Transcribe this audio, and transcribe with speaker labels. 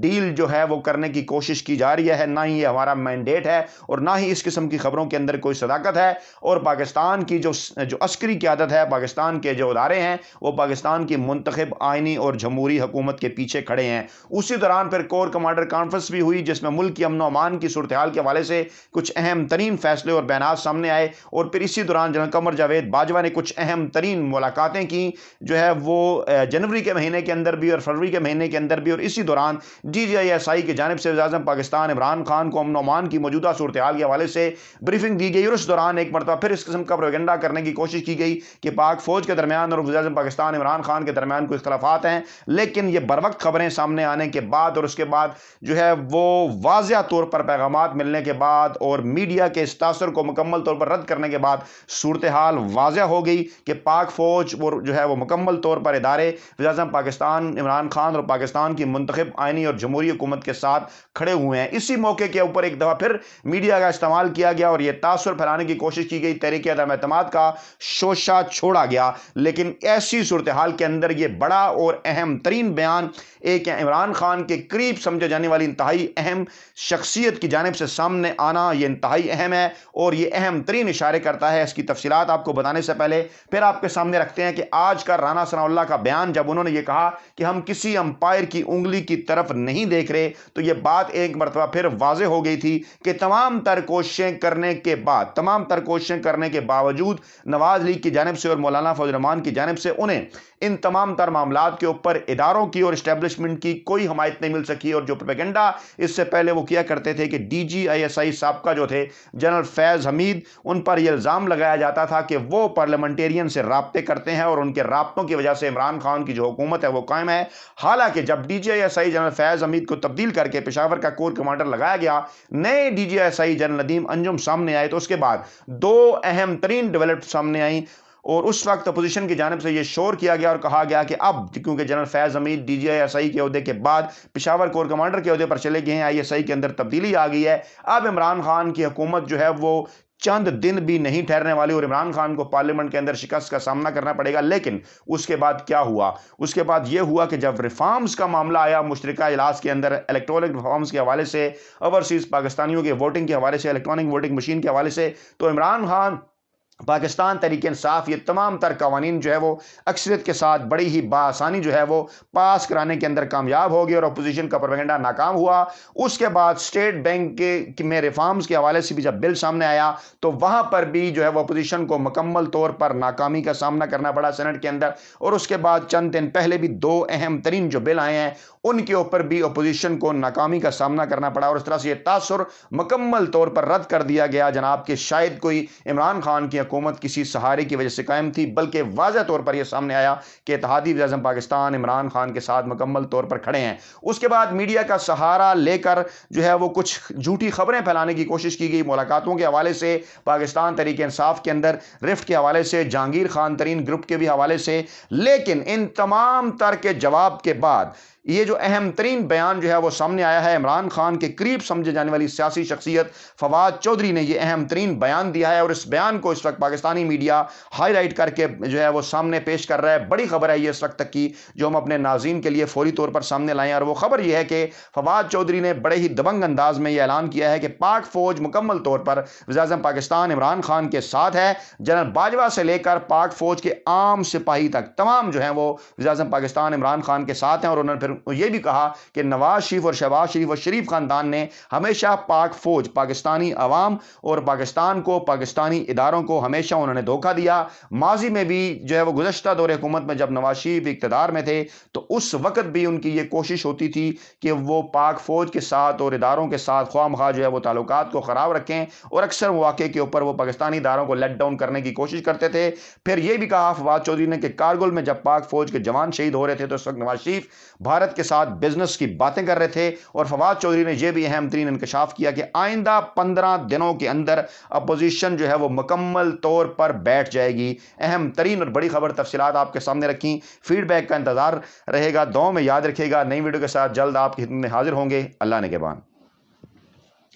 Speaker 1: Deal جو ہے وہ کرنے کی کوشش کی جا رہی ہے، نہ ہی یہ ہمارا مینڈیٹ ہے اور نہ ہی اس قسم کی خبروں کے اندر کوئی صداقت ہے۔ اور پاکستان کی جو عسکری قیادت ہے، پاکستان کے جو ادارے ہیں، وہ پاکستان کی منتخب آئینی اور جمہوری حکومت کے پیچھے کھڑے ہیں۔ اسی دوران پھر کور کمانڈر کانفرنس بھی ہوئی، جس میں ملک کی امن و امان کی صورتحال کے حوالے سے کچھ اہم ترین فیصلے اور بیانات سامنے آئے، اور پھر اسی دوران جنرل قمر جاوید باجوہ نے کچھ اہم ترین ملاقاتیں کی، جو ہے وہ جنوری کے مہینے کے اندر بھی اور فروری کے مہینے کے اندر بھی۔ اور اسی دوران DGISI کی جانب سے وزیر اعظم پاکستان عمران خان کو امن و امان کی موجودہ صورتحال کے حوالے سے بریفنگ دی گئی، اور اس دوران ایک مرتبہ پھر اس قسم کا پروپیگنڈا کرنے کی کوشش کی گئی کہ پاک فوج کے درمیان اور وزیر اعظم پاکستان عمران خان کے درمیان کوئی اختلافات ہیں، لیکن یہ بروقت خبریں سامنے آنے کے بعد اور اس کے بعد جو ہے وہ واضح طور پر پیغامات ملنے کے بعد اور میڈیا کے اس تاثر کو مکمل طور پر رد کرنے کے بعد صورتحال واضح ہو گئی کہ پاک فوج جو ہے وہ مکمل طور پر ادارے وزیر اعظم پاکستان عمران خان اور پاکستان کی منتخب آئینی اور جمہوری حکومت کے ساتھ کھڑے ہوئے ہیں۔ اسی موقع کے اوپر ایک دفعہ پھر میڈیا کا استعمال کیا گیا اور یہ تاثر پھیلانے کی کوشش کی گئی، تحریک عدم اعتماد کا شوشہ چھوڑا گیا، لیکن ایسی صورتحال کے اندر یہ بڑا اور اہم ترین بیان ایک عمران خان کے قریب سمجھے جانے والی انتہائی اہم شخصیت کی جانب سے سامنے آنا یہ انتہائی اہم ہے، اور یہ اہم ترین اشارے کرتا ہے۔ اس کی تفصیلات آپ کو بتانے سے پہلے پھر آپ کے سامنے رکھتے ہیں کہ آج کا رانا ثناء اللہ کا بیان، جب انہوں نے یہ کہا کہ ہم کسی امپائر کی انگلی کی طرف نہیں دیکھ رہے، تو یہ بات ایک مرتبہ پھر واضح ہو گئی تھی کہ تمام تر کوششیں کرنے کے باوجود نواز لیگ کی جانب سے اور مولانا فضل الرحمان کی جانب سے انہیں ان تمام تر معاملات کے اوپر اداروں کی اور اسٹیبلشمنٹ کی کوئی حمایت نہیں مل سکی، اور جو پروپیگنڈا اس سے پہلے وہ کیا کرتے تھے کہ DGISI سابقہ جو تھے جنرل فیض حمید، ان پر یہ الزام لگایا جاتا تھا کہ وہ پارلیمنٹیرین سے رابطے کرتے ہیں اور ان کے رابطوں کی وجہ سے عمران خان کی جو حکومت ہے وہ قائم ہے۔ حالانکہ جب DGISI جنرل فیض حمید کو تبدیل کر کے پشاور کا کور کمانڈر لگایا گیا، نئے DGISI جنرل ندیم انجم سامنے آئے، تو اس کے بعد دو اہم ترین ڈیولپمنٹ سامنے آئیں، اور اس وقت اپوزیشن کی جانب سے یہ شور کیا گیا اور کہا گیا کہ اب کیونکہ جنرل فیض حمید DGISI کے عہدے کے بعد پشاور کور کمانڈر کے عہدے پر چلے گئے ہیں، ISI کے اندر تبدیلی آ گئی ہے، اب عمران خان کی حکومت جو ہے وہ چند دن بھی نہیں ٹھہرنے والی اور عمران خان کو پارلیمنٹ کے اندر شکست کا سامنا کرنا پڑے گا۔ لیکن اس کے بعد کیا ہوا؟ اس کے بعد یہ ہوا کہ جب ریفارمز کا معاملہ آیا مشترکہ اجلاس کے اندر، الیکٹرونک ریفارمز کے حوالے سے، اوورسیز پاکستانیوں کے ووٹنگ کے حوالے سے، الیکٹرونک ووٹنگ مشین کے حوالے سے، تو عمران خان، پاکستان تحریک انصاف، یہ تمام تر قوانین جو ہے وہ اکثریت کے ساتھ بڑی ہی بآسانی جو ہے وہ پاس کرانے کے اندر کامیاب ہو گئی اور اپوزیشن کا پروپیگنڈا ناکام ہوا۔ اس کے بعد اسٹیٹ بینک میں ریفارمز کے حوالے سے بھی جب بل سامنے آیا تو وہاں پر بھی جو ہے وہ اپوزیشن کو مکمل طور پر ناکامی کا سامنا کرنا پڑا سینٹ کے اندر، اور اس کے بعد چند دن پہلے بھی دو اہم ترین جو بل آئے ہیں ان کے اوپر بھی اپوزیشن کو ناکامی کا سامنا کرنا پڑا، اور اس طرح سے یہ تاثر مکمل طور پر رد کر دیا گیا جناب کہ شاید کوئی عمران خان کی حکومت کسی سہارے کی وجہ سے قائم تھی، بلکہ واضح طور پر یہ سامنے آیا کہ اتحادی وزیر اعظم پاکستان عمران خان کے ساتھ مکمل طور پر کھڑے ہیں۔ اس کے بعد میڈیا کا سہارا لے کر جو ہے وہ کچھ جھوٹی خبریں پھیلانے کی کوشش کی گئی ملاقاتوں کے حوالے سے، پاکستان تحریک انصاف کے اندر رفٹ کے حوالے سے، جہانگیر خان ترین گروپ کے بھی حوالے سے، لیکن ان تمام تر کے جواب کے بعد یہ جو اہم ترین بیان جو ہے وہ سامنے آیا ہے، عمران خان کے قریب سمجھے جانے والی سیاسی شخصیت فواد چودھری نے یہ اہم ترین بیان دیا ہے، اور اس بیان کو اس وقت پاکستانی میڈیا ہائی لائٹ کر کے جو ہے وہ سامنے پیش کر رہا ہے۔ بڑی خبر ہے یہ اس وقت تک کی جو ہم اپنے ناظرین کے لیے فوری طور پر سامنے لائیں، اور وہ خبر یہ ہے کہ فواد چودھری نے بڑے ہی دبنگ انداز میں یہ اعلان کیا ہے کہ پاک فوج مکمل طور پر وزیر اعظم پاکستان عمران خان کے ساتھ ہے۔ جنرل باجوہ سے لے کر پاک فوج کے عام سپاہی تک تمام جو ہیں وہ وزیر اعظم پاکستان عمران خان کے ساتھ ہیں، اور انہوں نے پھر یہ بھی کہا کہ نواز شریف اور شہباز شریف اور شریف خاندان نے ہمیشہ پاک فوج، پاکستانی عوام اور پاکستان کو، پاکستانی اداروں کو ہمیشہ انہوں نے دھوکہ دیا۔ ماضی میں بھی جو ہے وہ گزشتہ دور حکومت میں جب نواز شریف اقتدار میں تھے تو اس وقت بھی ان کی یہ کوشش ہوتی تھی کہ وہ پاک فوج کے ساتھ اور اداروں کے ساتھ خواہ مخواہ جو ہے وہ تعلقات کو خراب رکھیں، اور اکثر مواقع کے اوپر وہ پاکستانی اداروں کو لیٹ ڈاؤن کرنے کی کوشش کرتے تھے۔ پھر یہ بھی کہا فواد چودھری نے کہ کارگل میں جب پاک فوج کے جوان شہید ہو رہے تھے تو اس وقت نواز شریف بھارت کے ساتھ بزنس کی باتیں کر رہے تھے، اور فواد چودھری نے یہ بھی اہم ترین انکشاف کیا کہ آئندہ 15 دنوں کے اندر اپوزیشن جو ہے وہ مکمل طور پر بیٹھ جائے گی۔ اہم ترین اور بڑی خبر، تفصیلات آپ کے سامنے رکھیں، فیڈ بیک کا انتظار رہے گا، دعاؤں میں یاد رکھے گا۔ نئی ویڈیو کے ساتھ جلد آپ کی خدمت میں حاضر ہوں گے۔ اللہ نگہبان۔